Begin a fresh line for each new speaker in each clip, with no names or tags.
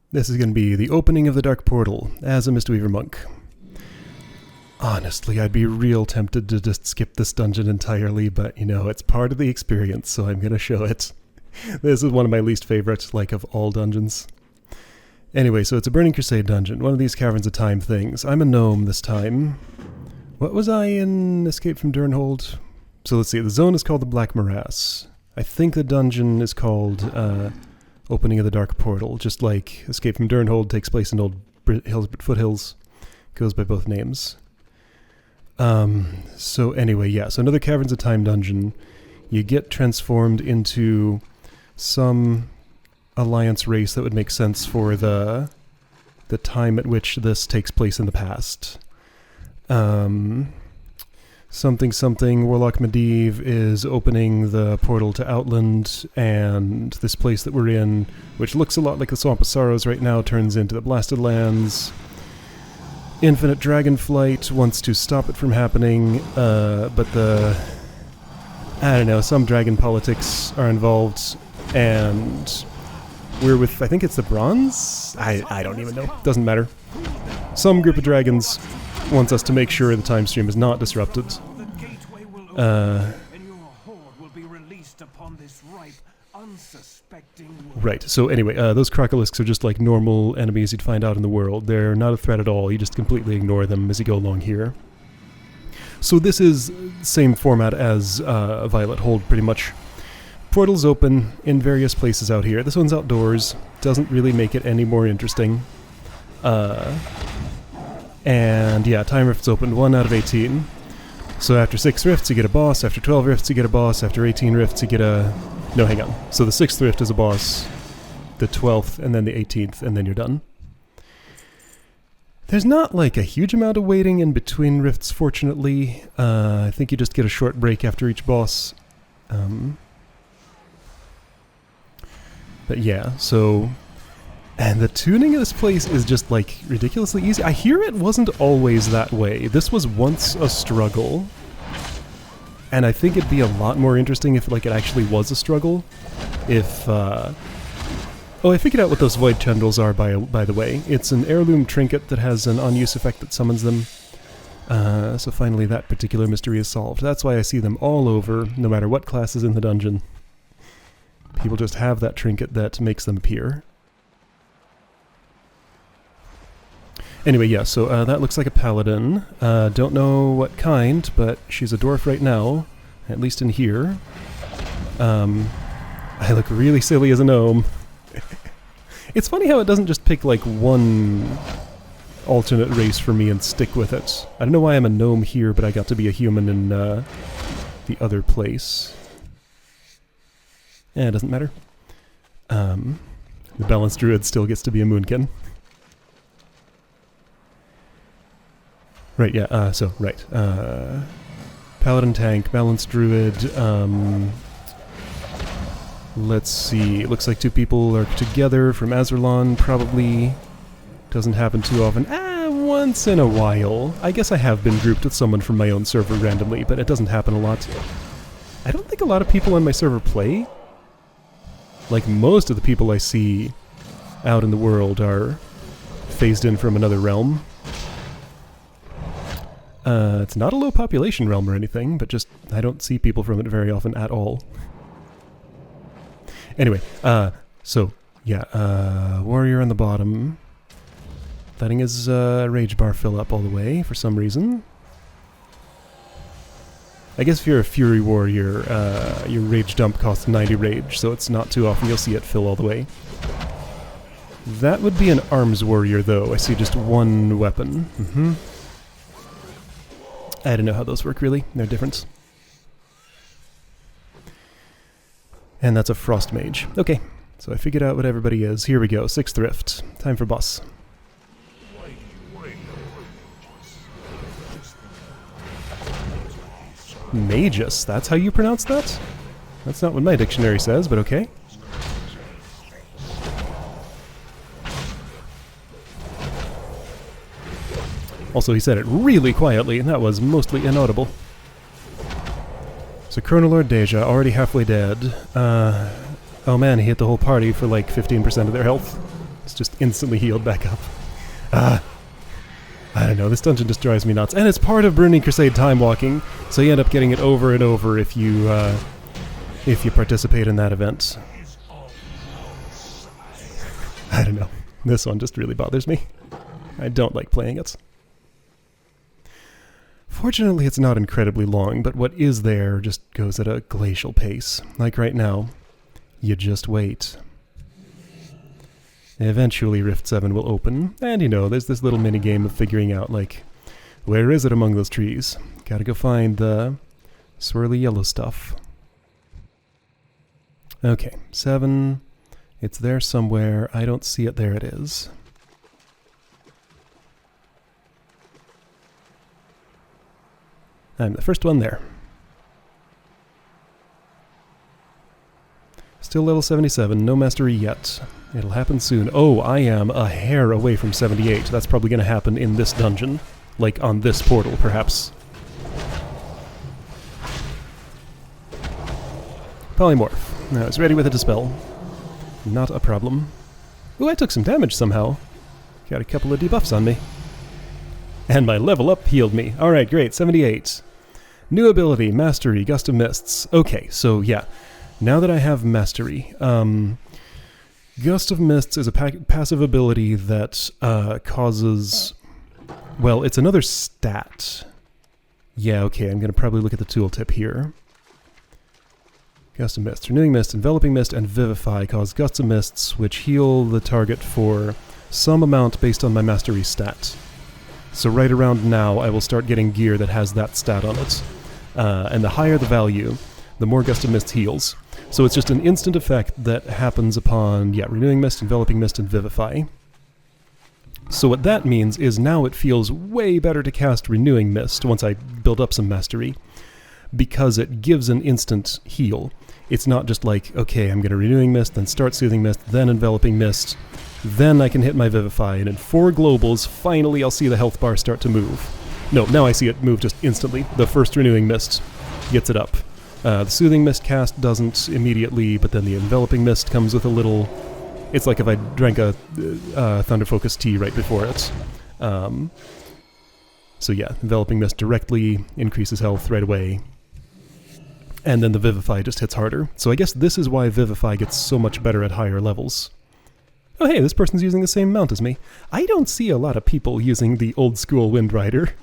This is going to be the opening of the Dark Portal as a Mistweaver monk. Honestly, I'd be real tempted to just skip this dungeon entirely, but, you know, it's part of the experience, so I'm going to show it. This is one of my least favorite, like, of all dungeons. Anyway, so it's a Burning Crusade dungeon, one of these Caverns of Time things. I'm a gnome this time. What was I in Escape from Durnhold? So let's see, the zone is called the Black Morass. I think the dungeon is called Opening of the Dark Portal, just like Escape from Durnhold takes place in Old Foothills. Goes by both names. So anyway, yeah, so another Caverns of Time dungeon. You get transformed into some Alliance race that would make sense for the time at which this takes place in the past. Something Warlock Medivh is opening the portal to Outland, and this place that we're in, which looks a lot like the Swamp of Sorrows right now, turns into the Blasted Lands. Infinite Dragonflight wants to stop it from happening, but I don't know, some dragon politics are involved, and we're with, I think it's the Bronze? I don't even know. Doesn't matter. Some group of dragons wants us to make sure the time stream is not disrupted. Right, so anyway, those Crocolisks are just like normal enemies you'd find out in the world. They're not a threat at all, you just completely ignore them as you go along here. So this is same format as Violet Hold, pretty much. Portals open in various places out here. This one's outdoors, doesn't really make it any more interesting. And yeah, time rifts opened 1 out of 18. So after 6 rifts you get a boss, after 12 rifts you get a boss, after 18 rifts you get a... No, hang on. So the 6th rift is a boss, the 12th, and then the 18th, and then you're done. There's not like a huge amount of waiting in between rifts, fortunately. I think you just get a short break after each boss. But yeah, so... And the tuning of this place is just, like, ridiculously easy. I hear it wasn't always that way. This was once a struggle. And I think it'd be a lot more interesting if, like, it actually was a struggle. If, Oh, I figured out what those Void Tendrils are, by the way. It's an heirloom trinket that has an on-use effect that summons them. So finally that particular mystery is solved. That's why I see them all over, no matter what class is in the dungeon. People just have that trinket that makes them appear. Anyway, yeah, so that looks like a paladin. Don't know what kind, but she's a dwarf right now, at least in here. I look really silly as a gnome. It's funny how it doesn't just pick, like, one alternate race for me and stick with it. I don't know why I'm a gnome here, but I got to be a human in the other place. Yeah, it doesn't matter. The Balanced Druid still gets to be a moonkin. Right, yeah, Paladin tank, Balanced Druid, let's see, it looks like 2 people are together from Azerlon, probably doesn't happen too often. Once in a while. I guess I have been grouped with someone from my own server randomly, but it doesn't happen a lot. I don't think a lot of people on my server play. Like, most of the people I see out in the world are phased in from another realm. It's not a low population realm or anything, but just I don't see people from it very often at all. Anyway, so, yeah, warrior on the bottom. Letting his rage bar fill up all the way for some reason. I guess if you're a fury warrior, your rage dump costs 90 rage, so it's not too often you'll see it fill all the way. That would be an arms warrior, though. I see just one weapon. I don't know how those work, really. They're different. And that's a frost mage. Okay, so I figured out what everybody is. Here we go, 6th rift. Time for boss. Magus, that's how you pronounce that? That's not what my dictionary says, but okay. Also, he said it really quietly, and that was mostly inaudible. So Chronolord Deja, already halfway dead. Oh man, he hit the whole party for like 15% of their health. It's just instantly healed back up. I don't know, this dungeon just drives me nuts. And it's part of Burning Crusade time walking, so you end up getting it over and over if you participate in that event. I don't know. This one just really bothers me. I don't like playing it. Fortunately, it's not incredibly long, but what is there just goes at a glacial pace. Like right now, you just wait. Eventually Rift 7 will open, and you know, there's this little mini-game of figuring out, like, where is it among those trees? Gotta go find the swirly yellow stuff. Okay, 7. It's there somewhere. I don't see it. There it is. I'm the first one there. Still level 77, no mastery yet. It'll happen soon. Oh, I am a hair away from 78. That's probably going to happen in this dungeon. Like on this portal, perhaps. Polymorph. Now it's ready with a Dispel. Not a problem. Ooh, I took some damage somehow. Got a couple of debuffs on me. And my level up healed me. Alright, great. 78. New ability, Mastery, Gust of Mists. Okay, so yeah. Now that I have Mastery, Gust of Mists is a passive ability that causes... Well, it's another stat. Yeah, okay, I'm going to probably look at the tooltip here. Gust of Mist, Renewing Mist, Enveloping Mist, and Vivify cause Gusts of Mists, which heal the target for some amount based on my Mastery stat. So right around now, I will start getting gear that has that stat on it. And the higher the value, the more Gust of Mist heals. So it's just an instant effect that happens upon, yeah, Renewing Mist, Enveloping Mist, and Vivify. So what that means is now it feels way better to cast Renewing Mist once I build up some Mastery, because it gives an instant heal. It's not just like, okay, I'm going to Renewing Mist, then start Soothing Mist, then Enveloping Mist, then I can hit my Vivify, and in 4 globals, finally I'll see the health bar start to move. No, now I see it move just instantly. The first Renewing Mist gets it up. The Soothing Mist cast doesn't immediately, but then the Enveloping Mist comes with a little... It's like if I drank a Thunder Focus tea right before it. So yeah, Enveloping Mist directly increases health right away. And then the Vivify just hits harder. So I guess this is why Vivify gets so much better at higher levels. Oh hey, this person's using the same mount as me. I don't see a lot of people using the old school Wind Rider.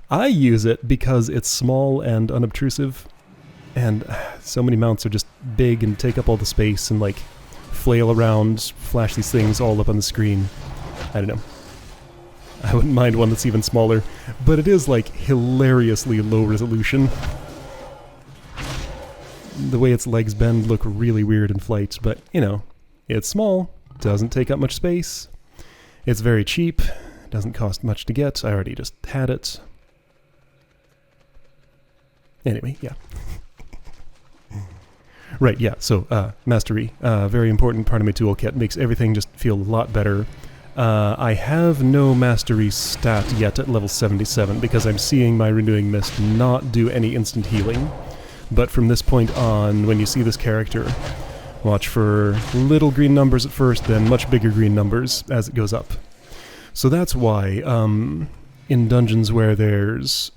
I use it because it's small and unobtrusive, and so many mounts are just big and take up all the space and like flail around, flash these things all up on the screen. I don't know. I wouldn't mind one that's even smaller, but it is like hilariously low resolution. The way its legs bend look really weird in flight, but you know, it's small, doesn't take up much space, it's very cheap, doesn't cost much to get. I already just had it. Anyway, yeah. Right, yeah, so Mastery, very important part of my toolkit, makes everything just feel a lot better. I have no Mastery stat yet at level 77 because I'm seeing my Renewing Mist not do any instant healing. But from this point on, when you see this character, watch for little green numbers at first, then much bigger green numbers as it goes up. So that's why, in dungeons where there's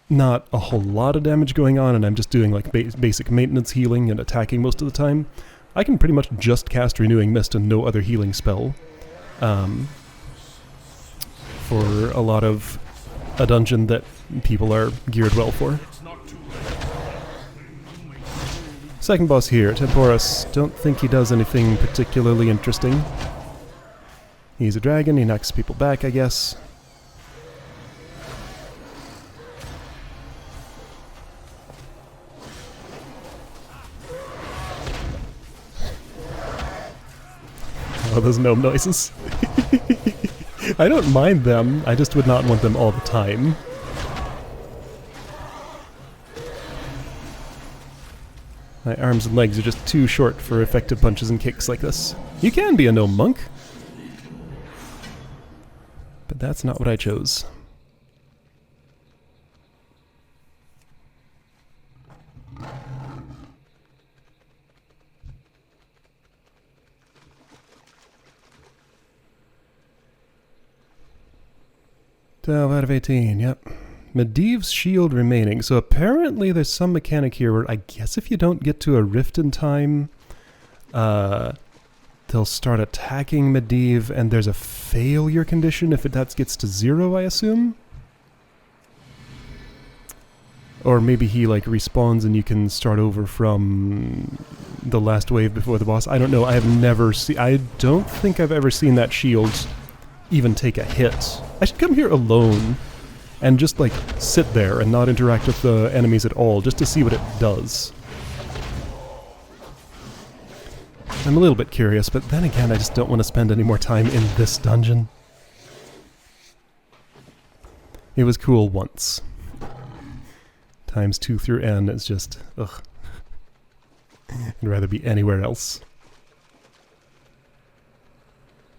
not a whole lot of damage going on and I'm just doing like basic maintenance healing and attacking most of the time, I can pretty much just cast Renewing Mist and no other healing spell. For a lot of a dungeon that people are geared well for. Second boss here, Temporus. Don't think he does anything particularly interesting. He's a dragon, he knocks people back, I guess. Oh, those gnome noises. I don't mind them, I just would not want them all the time. My arms and legs are just too short for effective punches and kicks like this. You can be a gnome monk, but that's not what I chose. 12 out of 18, yep. Medivh's shield remaining. So apparently there's some mechanic here where I guess if you don't get to a rift in time, they'll start attacking Medivh, and there's a failure condition if that gets to 0, I assume? Or maybe he like respawns and you can start over from the last wave before the boss. I don't know. I have never seen... I don't think I've ever seen that shield even take a hit. I should come here alone and just like sit there and not interact with the enemies at all, just to see what it does. I'm a little bit curious, but then again, I just don't want to spend any more time in this dungeon. It was cool once. Times 2 through n is just, ugh. I'd rather be anywhere else.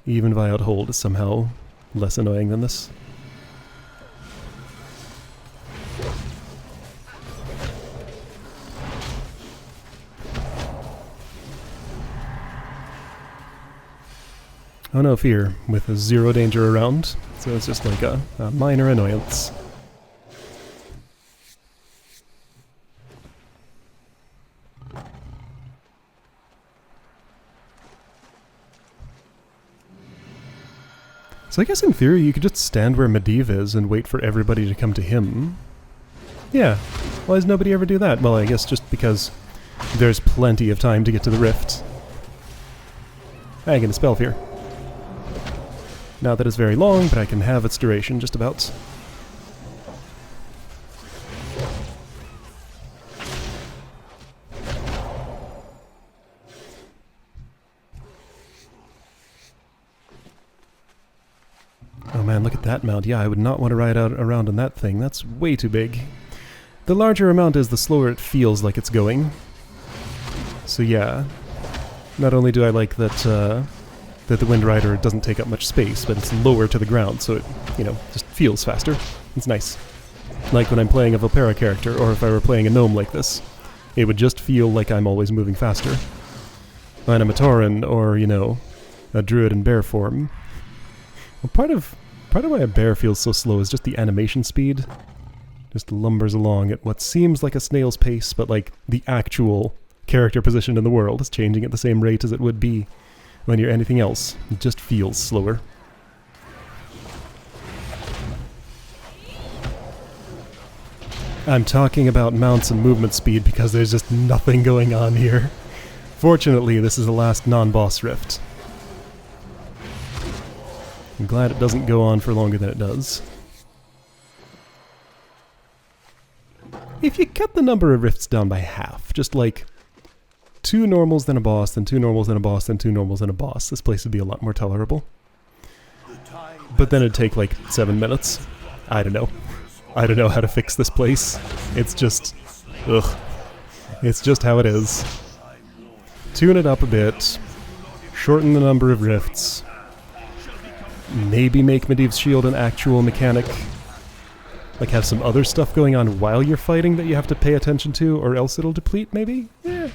Even Viod Hold is somehow less annoying than this. Oh no fear, with 0 danger around, so it's just like a minor annoyance. So I guess in theory you could just stand where Medivh is and wait for everybody to come to him. Yeah, why does nobody ever do that? Well, I guess just because there's plenty of time to get to the rift. I get a spell fear. Not that it's very long, but I can have its duration just about. Oh man, look at that mount. Yeah, I would not want to ride out around on that thing. That's way too big. The larger a mount is, the slower it feels like it's going. So yeah, not only do I like that that the Wind Rider doesn't take up much space, but it's lower to the ground, so it, you know, just feels faster. It's nice. Like when I'm playing a Vulpera character, or if I were playing a gnome like this, it would just feel like I'm always moving faster. When I'm a Tauren, or, you know, a Druid in bear form. Well, part of why a bear feels so slow is just the animation speed. Just lumbers along at what seems like a snail's pace, but like the actual character position in the world is changing at the same rate as it would be when you're anything else. It just feels slower. I'm talking about mounts and movement speed because there's just nothing going on here. Fortunately, this is the last non-boss rift. I'm glad it doesn't go on for longer than it does. If you cut the number of rifts down by half, just like 2 normals, then a boss, then 2 normals, then a boss, then 2 normals, then a boss, this place would be a lot more tolerable. But then it'd take like 7 minutes. I don't know. I don't know how to fix this place. It's just... ugh. It's just how it is. Tune it up a bit. Shorten the number of rifts. Maybe make Medivh's shield an actual mechanic. Like have some other stuff going on while you're fighting that you have to pay attention to, or else it'll deplete, maybe? Yeah.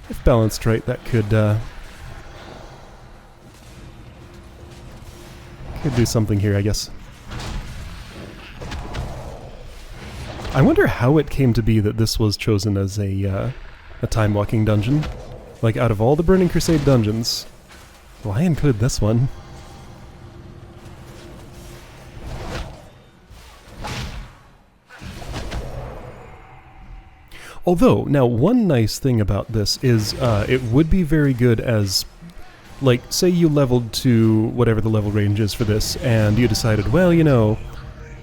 If balanced right, that could do something here, I guess. I wonder how it came to be that this was chosen as a time-walking dungeon. Like, out of all the Burning Crusade dungeons, why include this one? Although, now one nice thing about this is it would be very good as, like, say you leveled to whatever the level range is for this, and you decided, well, you know,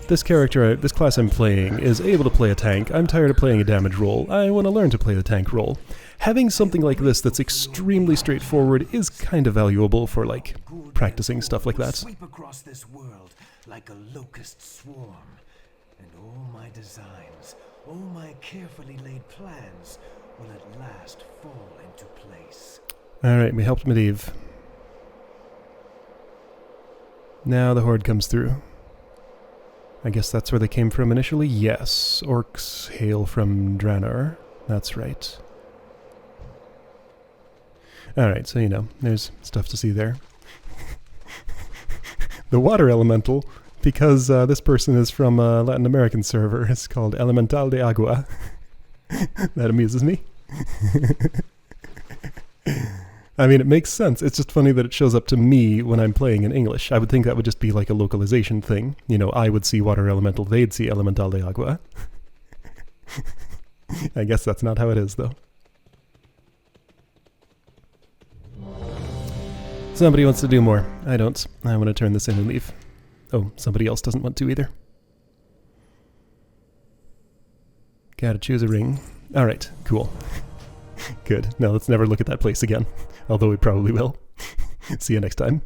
this character, this class I'm playing is able to play a tank, I'm tired of playing a damage role, I want to learn to play the tank role. Having something like this that's extremely straightforward is kind of valuable for, like, practicing stuff like that.
Sweep across this world like a locust swarm, and all my designs, all my carefully laid plans will at last fall into place.
Alright, we helped Medivh. Now the Horde comes through. I guess that's where they came from initially? Yes. Orcs hail from Draenor. That's right. Alright, so you know, there's stuff to see there. the water elemental, because this person is from a Latin American server. It's called Elemental de Agua. That amuses me. I mean, it makes sense. It's just funny that it shows up to me when I'm playing in English. I would think that would just be like a localization thing. You know, I would see water elemental, they'd see Elemental de Agua. I guess that's not how it is, though. Somebody wants to do more. I don't. I want to turn this in and leave. Oh, somebody else doesn't want to either. Gotta choose a ring. Alright, cool. Good. Now let's never look at that place again. Although we probably will. See you next time.